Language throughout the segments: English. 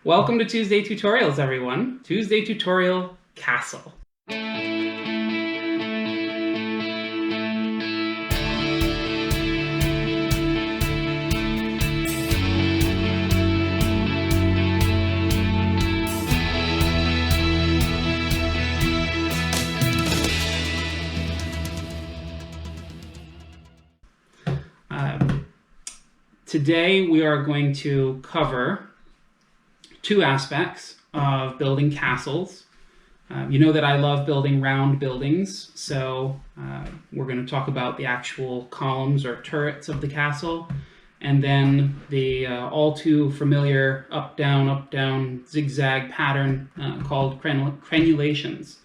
Welcome to Tuesday Tutorials, everyone. Tuesday Tutorial Castle. Today we are going to cover two aspects of building castles. You know that I love building round buildings, so we're going to talk about the actual columns or turrets of the castle, and then the all too familiar up down zigzag pattern called crenulations.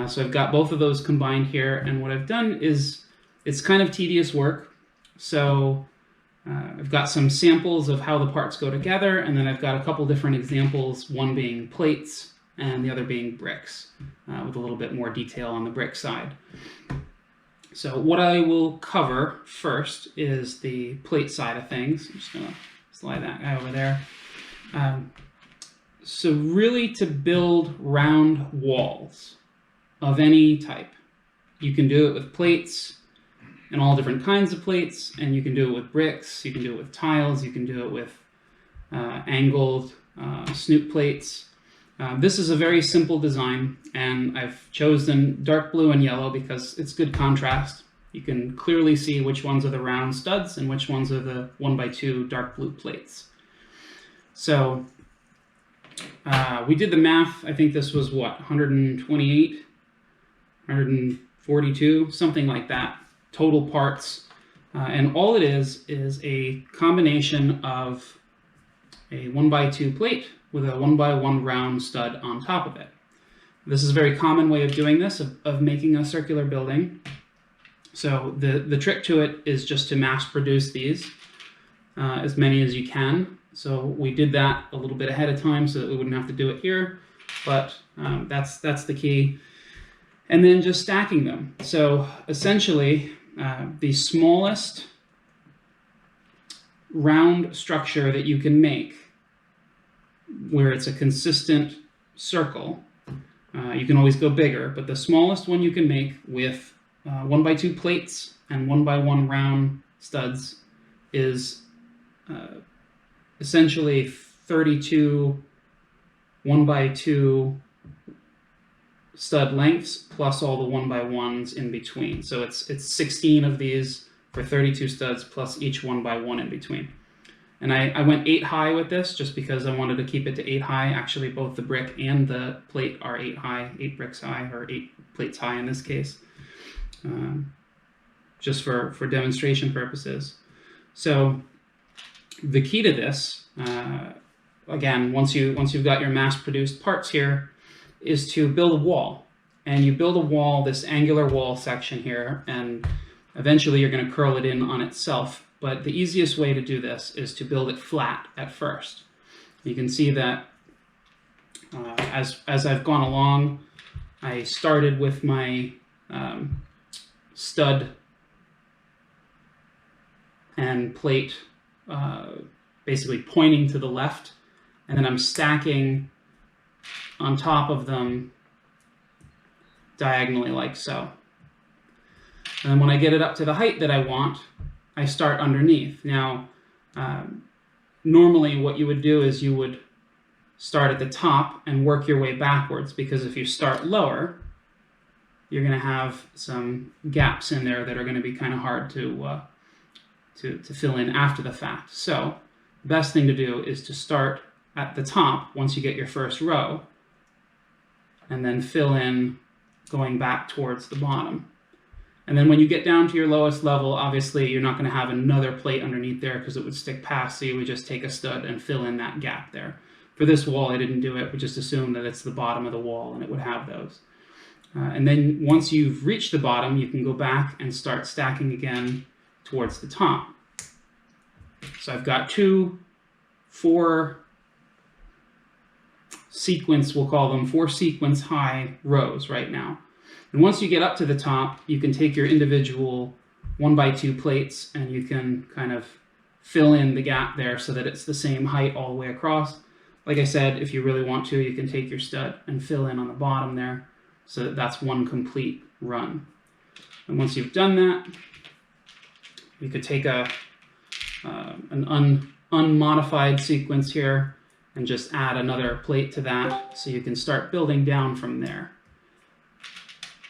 So I've got both of those combined here, and what I've done is it's kind of tedious work, so I've got some samples of how the parts go together, and then I've got a couple different examples, one being plates and the other being bricks, with a little bit more detail on the brick side. So what I will cover first is the plate side of things. I'm just going to slide that guy over there. So really, to build round walls of any type, you can do it with plates, and all different kinds of plates, and you can do it with bricks, you can do it with tiles, you can do it with angled snoot plates. This is a very simple design, and I've chosen dark blue and yellow because it's good contrast. You can clearly see which ones are the round studs and which ones are the 1x2 dark blue plates. So we did the math. I think this was what, 128, 142, something like that. Total parts, and all it is a combination of a 1x2 plate with a 1x1 round stud on top of it. This is a very common way of doing this, of making a circular building. So the trick to it is just to mass produce these, as many as you can. So we did that a little bit ahead of time so that we wouldn't have to do it here, but that's the key. And then just stacking them. So essentially, the smallest round structure that you can make, where it's a consistent circle, you can always go bigger, but the smallest one you can make with 1x2 plates and 1x1 round studs is essentially 32 1x2 stud lengths plus all the 1x1s in between. So it's 16 of these for 32 studs plus each 1x1 in between. And I went 8 high with this just because I wanted to keep it to 8 high. Actually, both the brick and the plate are 8 high, 8 bricks high, or 8 plates high in this case, just for demonstration purposes. So the key to this, again, once you've got your mass-produced parts here, is to build a wall. And you build a wall, this angular wall section here, and eventually you're going to curl it in on itself. But the easiest way to do this is to build it flat at first. You can see that as I've gone along, I started with my stud and plate basically pointing to the left, and then I'm stacking on top of them diagonally like so. And then when I get it up to the height that I want, I start underneath. Now, normally what you would do is you would start at the top and work your way backwards, because if you start lower, you're going to have some gaps in there that are going to be kind of hard to fill in after the fact. So the best thing to do is to start at the top once you get your first row, and then fill in going back towards the bottom. And then when you get down to your lowest level, obviously you're not going to have another plate underneath there because it would stick past, so you would just take a stud and fill in that gap there. For this wall, I didn't do it. We just assumed that it's the bottom of the wall and it would have those. And then once you've reached the bottom, you can go back and start stacking again towards the top. So I've got 4 sequence, we'll call them 4 sequence high rows right now. And once you get up to the top, you can take your individual 1x2 plates and you can kind of fill in the gap there so that it's the same height all the way across. Like I said, if you really want to, you can take your stud and fill in on the bottom there, so that that's one complete run. And once you've done that, you could take an unmodified sequence here and just add another plate to that, so you can start building down from there.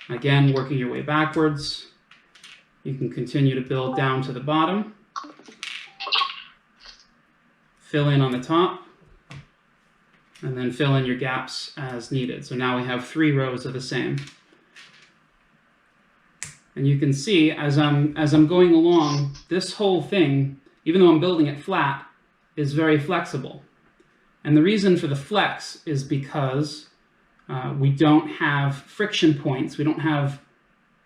Again, working your way backwards, you can continue to build down to the bottom, fill in on the top, and then fill in your gaps as needed. So now we have 3 rows of the same. And you can see as I'm going along, this whole thing, even though I'm building it flat, is very flexible. And the reason for the flex is because we don't have friction points. We don't have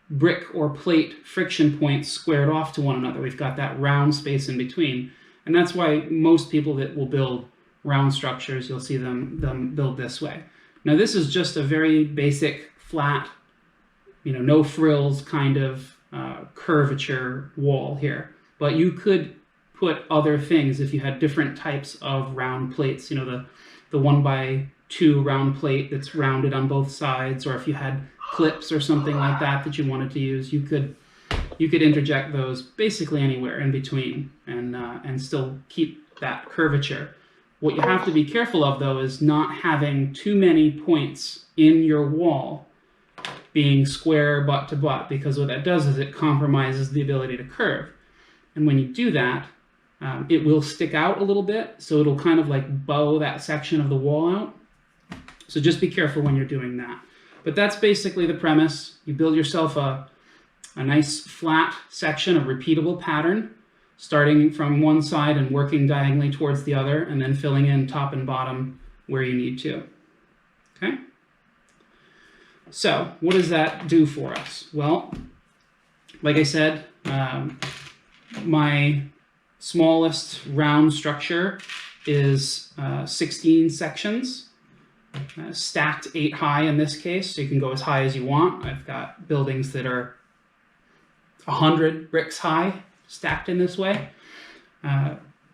brick or plate friction points squared off to one another. We've got that round space in between. And that's why most people that will build round structures, you'll see them build this way. Now this is just a very basic, flat, no frills kind of curvature wall here. But you could put other things if you had different types of round plates, the 1x2 round plate that's rounded on both sides, or if you had clips or something like that that you wanted to use, you could interject those basically anywhere in between and still keep that curvature. What you have to be careful of, though, is not having too many points in your wall being square butt to butt, because what that does is it compromises the ability to curve. And when you do that, it will stick out a little bit, so it'll kind of like bow that section of the wall out. So just be careful when you're doing that. But that's basically the premise. You build yourself a nice flat section, a repeatable pattern, starting from one side and working diagonally towards the other, and then filling in top and bottom where you need to. Okay? So what does that do for us? Well, like I said, my smallest round structure is 16 sections, stacked 8 high in this case, so you can go as high as you want. I've got buildings that are 100 bricks high, stacked in this way.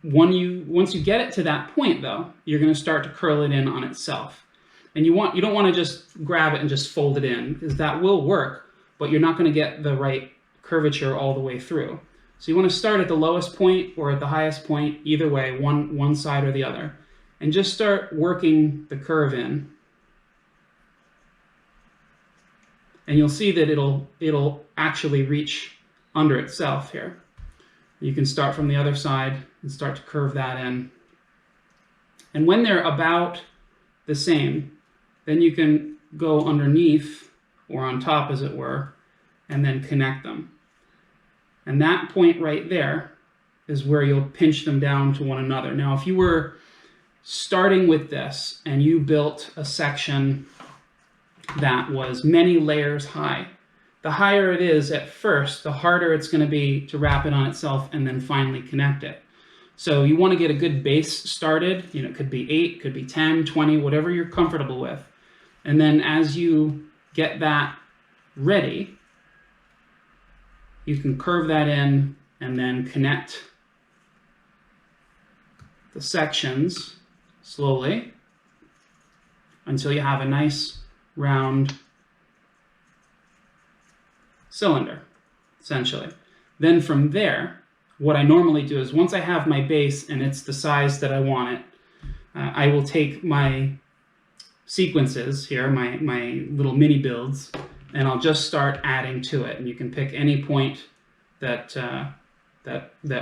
Once you get it to that point, though, you're going to start to curl it in on itself. And you don't want to just grab it and just fold it in, because that will work, but you're not going to get the right curvature all the way through. So you want to start at the lowest point or at the highest point, either way, one side or the other, and just start working the curve in. And you'll see that it'll actually reach under itself here. You can start from the other side and start to curve that in. And when they're about the same, then you can go underneath, or on top as it were, and then connect them. And that point right there is where you'll pinch them down to one another. Now, if you were starting with this and you built a section that was many layers high, the higher it is at first, the harder it's going to be to wrap it on itself and then finally connect it. So you want to get a good base started. It could be 8, could be 10, 20, whatever you're comfortable with. And then as you get that ready, you can curve that in and then connect the sections slowly until you have a nice round cylinder, essentially. Then from there, what I normally do is once I have my base and it's the size that I want it, I will take my sequences here, my little mini builds, and I'll just start adding to it. And you can pick any point that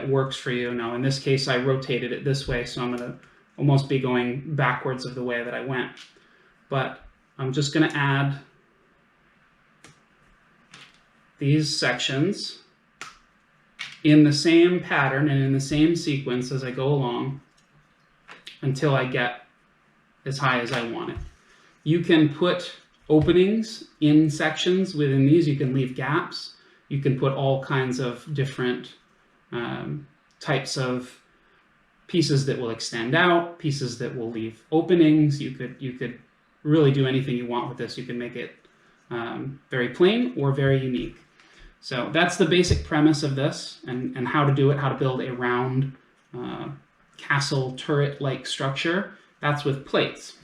works for you. Now, in this case, I rotated it this way, so I'm going to almost be going backwards of the way that I went. But I'm just going to add these sections in the same pattern and in the same sequence as I go along until I get as high as I want it. You can put openings in sections within these. You can leave gaps. You can put all kinds of different types of pieces that will extend out, pieces that will leave openings. You could really do anything you want with this. You can make it very plain or very unique. So that's the basic premise of this, and how to do it, how to build a round castle turret-like structure That's with plates.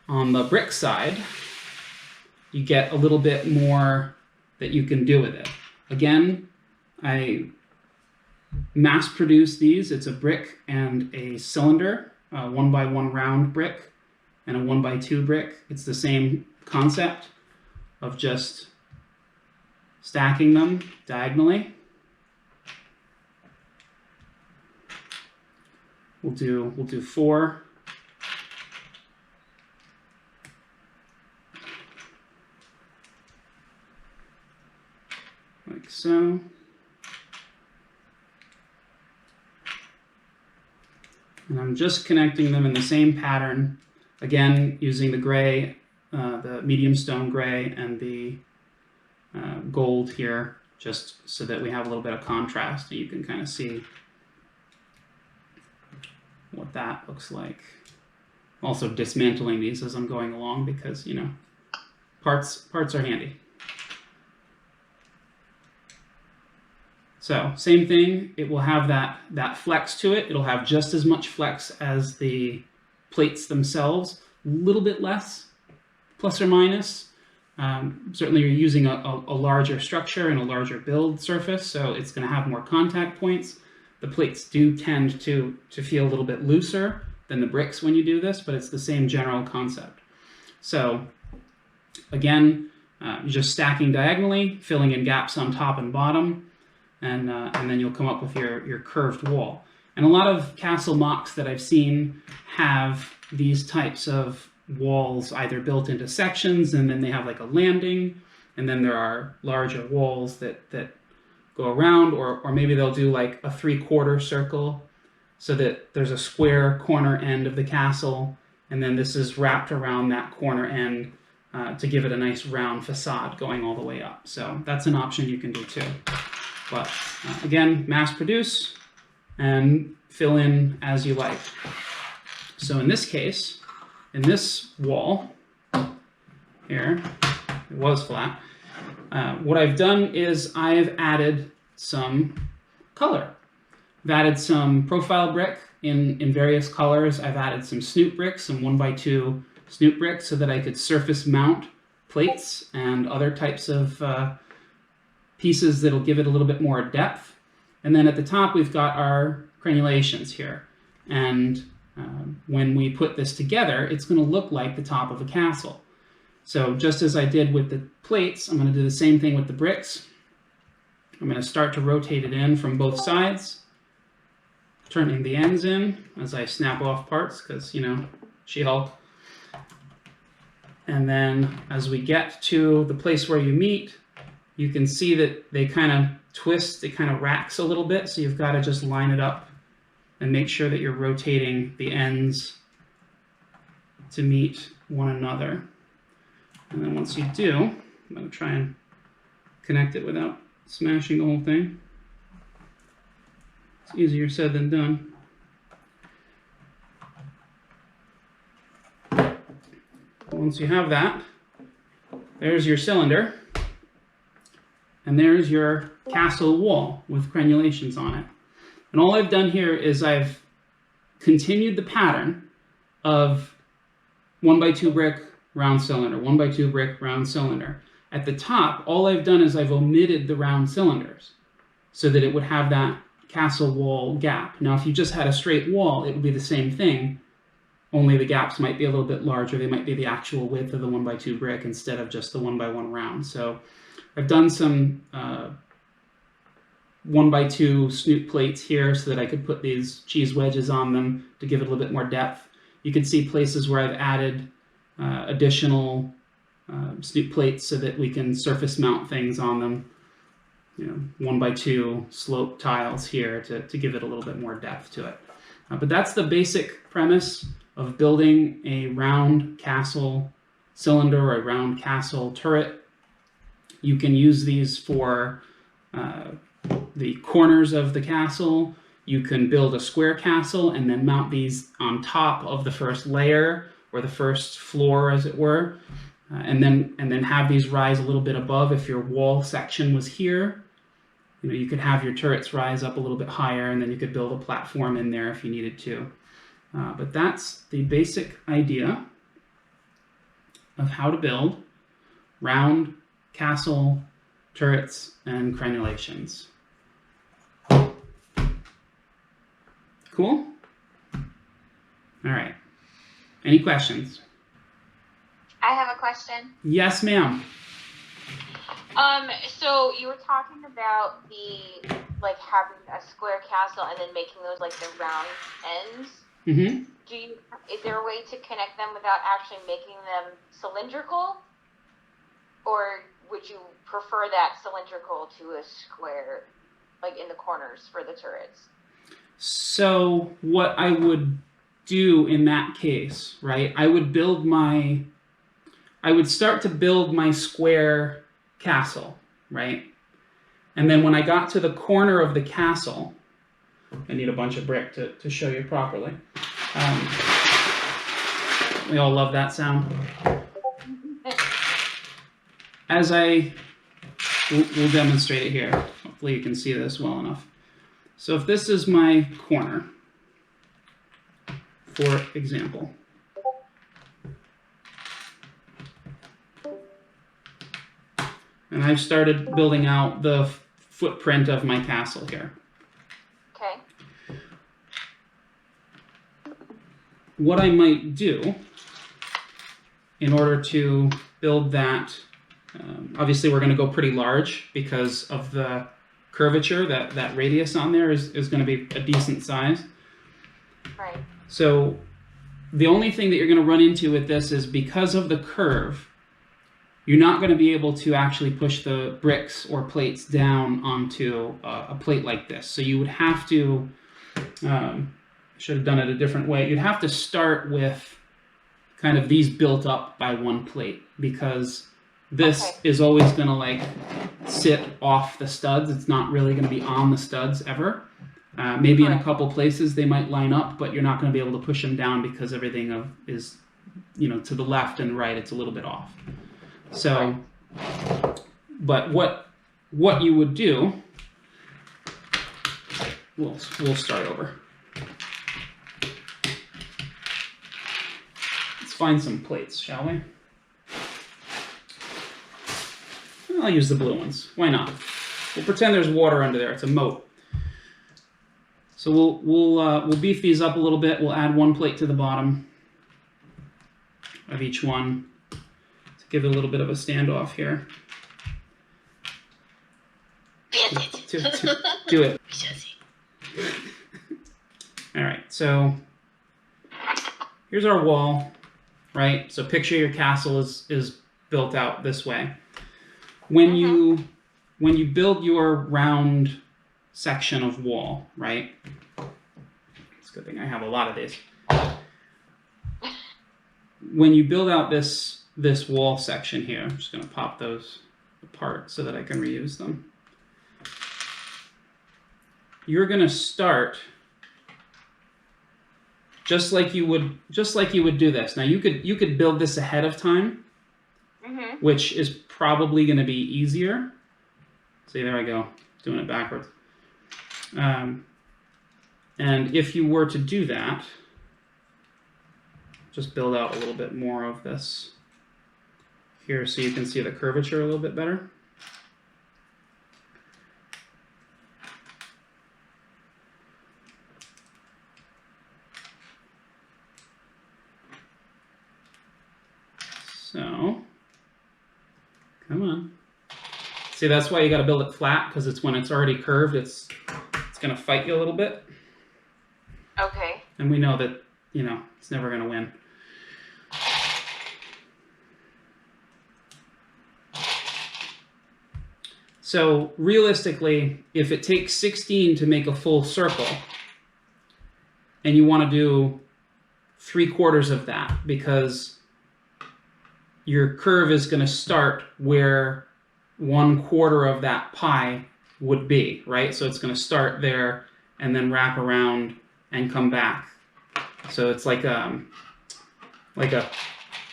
On the brick side, you get a little bit more that you can do with it. Again, I mass produce these. It's a brick and a cylinder, a 1x1 round brick and a 1x2 brick. It's the same concept of just stacking them diagonally. We'll do 4. Like so. And I'm just connecting them in the same pattern, again, using the gray, the medium stone gray and the gold here, just so that we have a little bit of contrast and you can kind of see what that looks like. Also dismantling these as I'm going along because, you know, parts are handy. So same thing, it will have that flex to it. It'll have just as much flex as the plates themselves, a little bit less, plus or minus. Certainly you're using a larger structure and a larger build surface, so it's going to have more contact points. The plates do tend to feel a little bit looser than the bricks when you do this, but it's the same general concept. So again, you're just stacking diagonally, filling in gaps on top and bottom, and then you'll come up with your curved wall. And a lot of castle MOCs that I've seen have these types of walls either built into sections, and then they have like a landing, and then there are larger walls that go around, or maybe they'll do like a 3/4 circle so that there's a square corner end of the castle, and then this is wrapped around that corner end to give it a nice round facade going all the way up. So that's an option you can do too. But again, mass produce and fill in as you like. So in this case, in this wall here, it was flat. What I've done is I've added some color. I've added some profile brick in various colors. I've added some snoop bricks, some 1x2 snoop bricks, so that I could surface mount plates and other types of pieces that'll give it a little bit more depth. And then at the top, we've got our crenulations here. And when we put this together, it's going to look like the top of a castle. So just as I did with the plates, I'm going to do the same thing with the bricks. I'm going to start to rotate it in from both sides, turning the ends in as I snap off parts, because, you know, She-Hulk. And then as we get to the place where you meet, you can see that they kind of twist, it kind of racks a little bit, so you've got to just line it up and make sure that you're rotating the ends to meet one another. And then once you do, I'm going to try and connect it without smashing the whole thing. It's easier said than done. Once you have that, there's your cylinder, and there's your castle wall with crenulations on it. And all I've done here is I've continued the pattern of 1x2 brick, round cylinder, 1x2 brick, round cylinder. At the top, all I've done is I've omitted the round cylinders so that it would have that castle wall gap. Now, if you just had a straight wall, it would be the same thing, only the gaps might be a little bit larger. They might be the actual width of the 1x2 brick instead of just the 1x1 round. So I've done some 1x2 snoop plates here so that I could put these cheese wedges on them to give it a little bit more depth. You can see places where I've added additional snoop plates so that we can surface mount things on them. You know, 1x2 slope tiles here to give it a little bit more depth to it. But that's the basic premise of building a round castle cylinder or a round castle turret. You can use these for the corners of the castle. You can build a square castle and then mount these on top of the first layer or the first floor, as it were, and then have these rise a little bit above if your wall section was here. you could have your turrets rise up a little bit higher, and then you could build a platform in there if you needed to. But that's the basic idea of how to build round castle turrets and crenulations. Cool? All right. Any questions? I have a question. Yes, ma'am. So you were talking about having a square castle and then making those like the round ends. Mm-hmm. Is there a way to connect them without actually making them cylindrical? Or would you prefer that cylindrical to a square, like in the corners for the turrets? So what I would do in that case, right, I would start to build my square castle, right? And then when I got to the corner of the castle, I need a bunch of brick to show you properly. We all love that sound. We'll demonstrate it here. Hopefully you can see this well enough. So if this is my corner, for example, and I've started building out the footprint of my castle here. Okay. What I might do in order to build that, obviously we're going to go pretty large because of the curvature. That radius on there is going to be a decent size. Right. So the only thing that you're going to run into with this is because of the curve, you're not going to be able to actually push the bricks or plates down onto a plate like this. So you would have to, should have done it a different way. You'd have to start with kind of these built up by one plate, because this is always going to like sit off the studs. It's not really going to be on the studs ever. Maybe in a couple places they might line up, but you're not going to be able to push them down because everything is, to the left and right, it's a little bit off. So, but what you would do, we'll start over. Let's find some plates, shall we? I'll use the blue ones. Why not? We'll pretend there's water under there. It's a moat. So we'll beef these up a little bit. We'll add one plate to the bottom of each one. Give it a little bit of a standoff here. Do it. All right, so here's our wall, right? So picture your castle is built out this way. When you build your round section of wall, right? It's a good thing I have a lot of these. When you build out this wall section here, I'm just going to pop those apart so that I can reuse them. You're going to start just like you would do this. Now you could build this ahead of time, which is probably going to be easier. See, there I go, doing it backwards. And if you were to do that, just build out a little bit more of this here so you can see the curvature a little bit better. So, come on. See, that's why you got to build it flat, because it's when it's already curved, it's going to fight you a little bit. Okay. And we know that, it's never going to win. So realistically, if it takes 16 to make a full circle, and you want to do 3/4 of that, because your curve is going to start where 1/4 of that pie would be, right? So it's going to start there and then wrap around and come back. So it's like a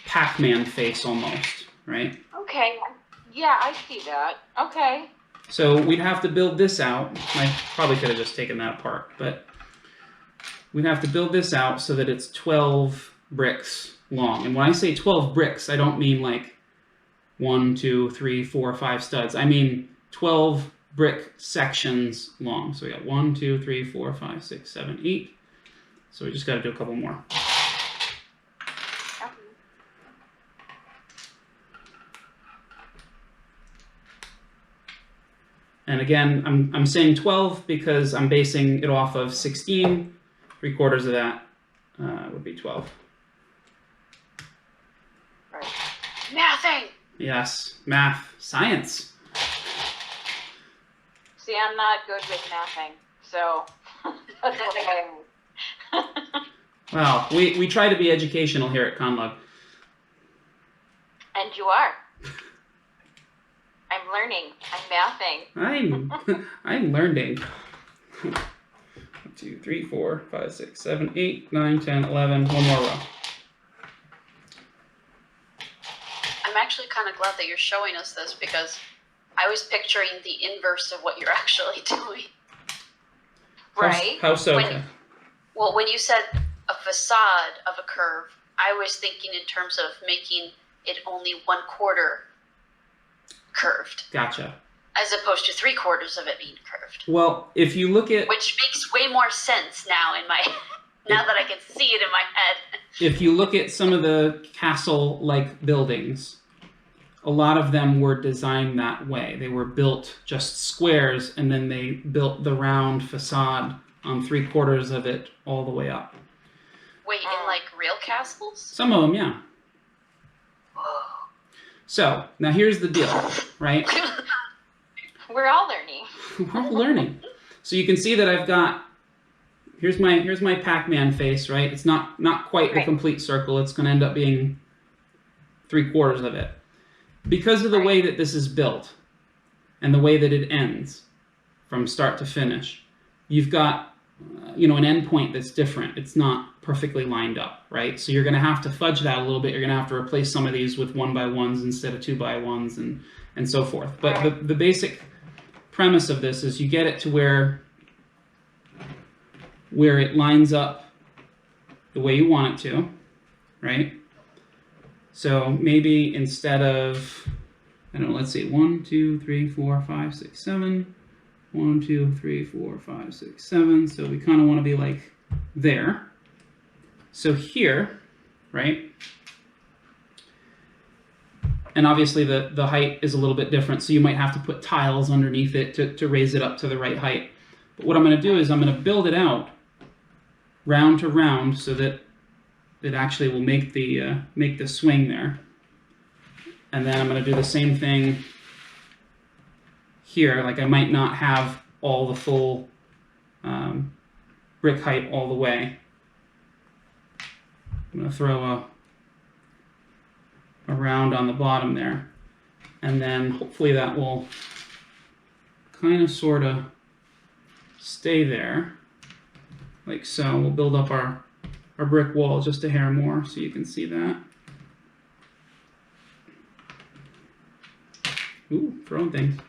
Pac-Man face almost, right? Okay. Yeah, I see that. Okay. So we'd have to build this out. I probably could have just taken that apart, but we'd have to build this out so that it's 12 bricks long. And when I say 12 bricks, I don't mean like 1, 2, 3, 4, 5 studs. I mean 12 brick sections long. So we got 1, 2, 3, 4, 5, 6, 7, 8. So we just got to do a couple more. And again, I'm saying 12 because I'm basing it off of 16. 3/4 of that would be 12. Right. Mathing! Yes, math, science. See, I'm not good with mathing, so that's what I Well, we try to be educational here at ConnLUG. And you are. I'm learning. I'm mathing. I'm learning. 1, 2, 3, 4, 5, 6, 7, 8, 9, 10, 11. One more row. I'm actually kind of glad that you're showing us this because I was picturing the inverse of what you're actually doing. Right? How so? When you said a facade of a curve, I was thinking in terms of making it only 1/4 curved. Gotcha. As opposed to 3/4 of it being curved. Well, if you look at... Which makes way more sense now in my... now that I can see it in my head. If you look at some of the castle-like buildings, a lot of them were designed that way. They were built just squares, and then they built the round facade on 3/4 of it all the way up. Wait, in like real castles? Some of them, yeah. Whoa. So, now here's the deal, right? We're all learning. We're all learning. So you can see that I've got, here's my Pac-Man face, right? It's not quite the complete circle. It's going to end up being 3/4 of it. Because of the way that this is built and the way that it ends from start to finish, you've got an end point that's different. It's not perfectly lined up, right? So you're going to have to fudge that a little bit. You're going to have to replace some of these with 1x1s instead of 2x1s and so forth. But the basic premise of this is you get it to where it lines up the way you want it to, right? So maybe instead of, I don't know, let's see, 1, 2, 3, 4, 5, 6, 7. 1, 2, 3, 4, 5, 6, 7. So we kind of want to be like there. So here, right? And obviously the height is a little bit different, so you might have to put tiles underneath it to raise it up to the right height. But what I'm going to do is I'm going to build it out round to round so that it actually will make the swing there. And then I'm going to do the same thing here. Like I might not have all the full brick height all the way. I'm going to throw a round on the bottom there. And then hopefully that will kind of sort of stay there. Like so. We'll build up our brick wall just a hair more so you can see that. Ooh, throwing things.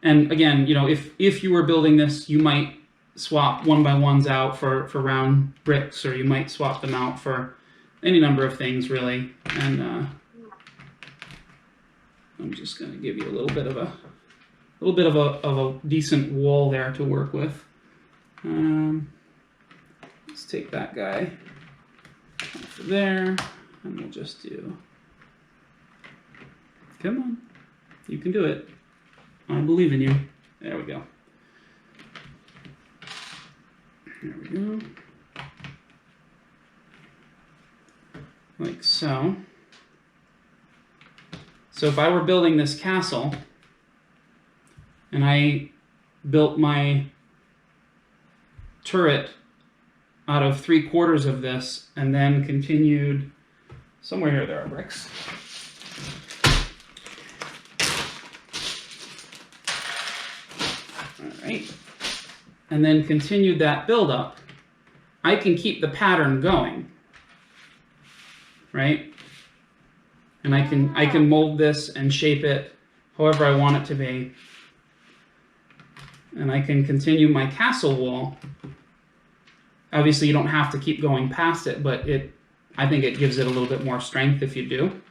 And again, if you were building this, you might swap 1x1s out for round bricks, or you might swap them out for any number of things, really. And I'm just going to give you a little bit of a decent wall there to work with. Let's take that guy off of there, and we'll just do. Come on, you can do it. I believe in you. There we go. There we go. Like so. So if I were building this castle, and I built my turret out of 3/4 of this, and then continued, somewhere here there are bricks. Alright. And then continued that build-up, I can keep the pattern going. Right? And I can mold this and shape it however I want it to be. and I can continue my castle wall. Obviously, you don't have to keep going past it, but I think it gives it a little bit more strength if you do.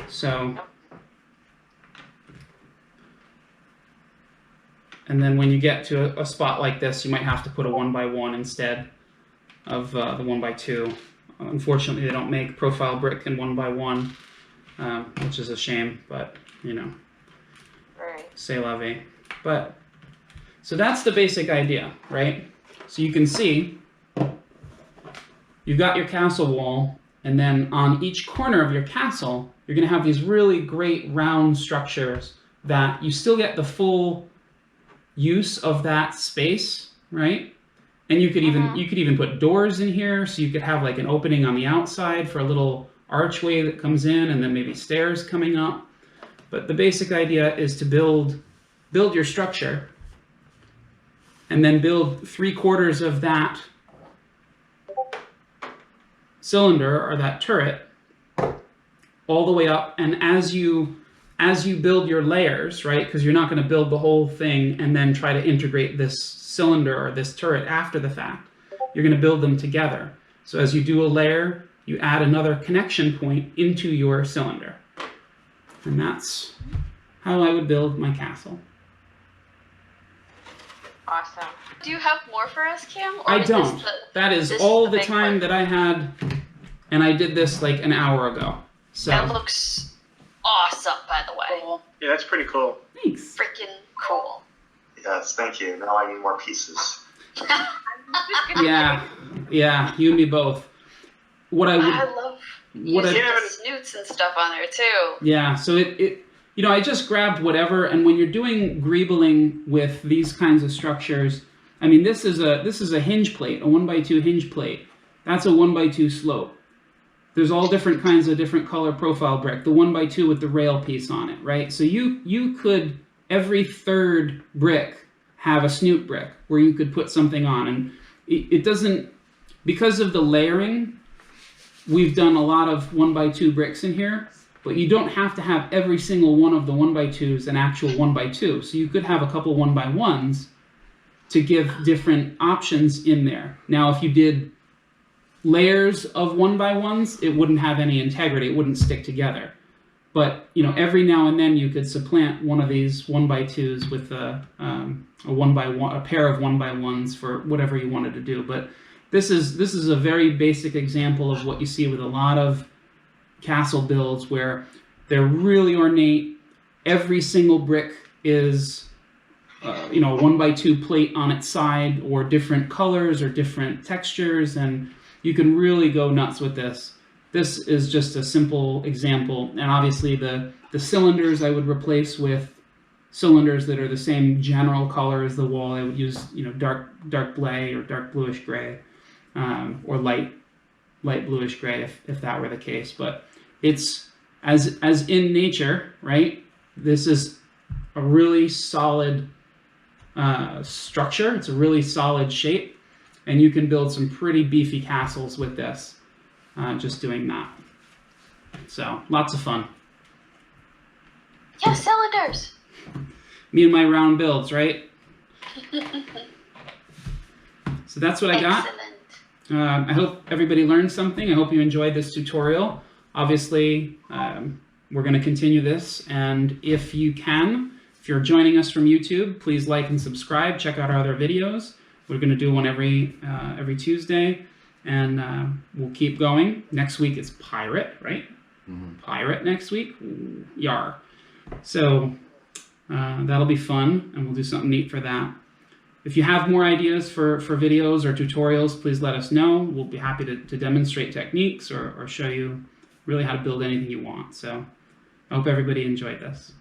So, and then when you get to a spot like this, you might have to put a 1x1 instead of the 1x2. Unfortunately, they don't make profile brick in 1x1, which is a shame, but, you know, c'est la vie. But, so that's the basic idea, right? So you can see, you've got your castle wall, and then on each corner of your castle, you're going to have these really great round structures that you still get the full use of that space, right? And you could even put doors in here, so you could have like an opening on the outside for a little archway that comes in, and then maybe stairs coming up. But the basic idea is to build your structure, and then build 3/4 of that cylinder or that turret all the way up. And as you build your layers, right, because you're not going to build the whole thing and then try to integrate this cylinder or this turret after the fact, you're going to build them together. So as you do a layer, you add another connection point into your cylinder, and that's how I would build my castle. Awesome. Do you have more for us, Cam? Or I don't. That is all the time that I had, and I did this like an hour ago. So that looks awesome, by the way. Cool. Yeah, that's pretty cool. Thanks. Freaking cool. Yes, thank you. Now I need more pieces. Yeah, you and me both. What I would, I love using the snoots and stuff on there too. Yeah, so it you know, I just grabbed whatever, and when you're doing greebling with these kinds of structures, I mean, this is a hinge plate, a 1x2 hinge plate. That's a 1x2 slope. There's all different kinds of different color profile brick. The 1x2 with the rail piece on it, right? So you could, every third brick, have a snoot brick where you could put something on, and it doesn't, because of the layering, we've done a lot of 1x2 bricks in here, but you don't have to have every single one of the 1x2s an actual 1x2. So you could have a couple 1x1s to give different options in there. Now, if you did layers of 1x1s, it wouldn't have any integrity. It wouldn't stick together. But, you know, every now and then you could supplant one of these 1x2s with a pair of 1x1s for whatever you wanted to do. But this is a very basic example of what you see with a lot of castle builds, where they're really ornate. Every single brick is you know, a 1x2 plate on its side, or different colors or different textures, and you can really go nuts with this. This is just a simple example, and obviously the cylinders I would replace with cylinders that are the same general color as the wall. I would use, you know, dark gray or dark bluish gray, or light bluish gray if that were the case. But it's as in nature, right? This is a really solid structure. It's a really solid shape, and you can build some pretty beefy castles with this, just doing that. So lots of fun. Yeah, cylinders. Me and my round builds, right? So that's what I got. Excellent. I hope everybody learned something. I hope you enjoyed this tutorial. Obviously, we're going to continue this, and if you're joining us from YouTube, please like and subscribe. Check out our other videos. We're going to do one every Tuesday, and we'll keep going. Next week is Pirate, right? Mm-hmm. Pirate next week. Ooh, yar. So that'll be fun, and we'll do something neat for that. If you have more ideas for videos or tutorials, please let us know. We'll be happy to demonstrate techniques or show you really how to build anything you want. So I hope everybody enjoyed this.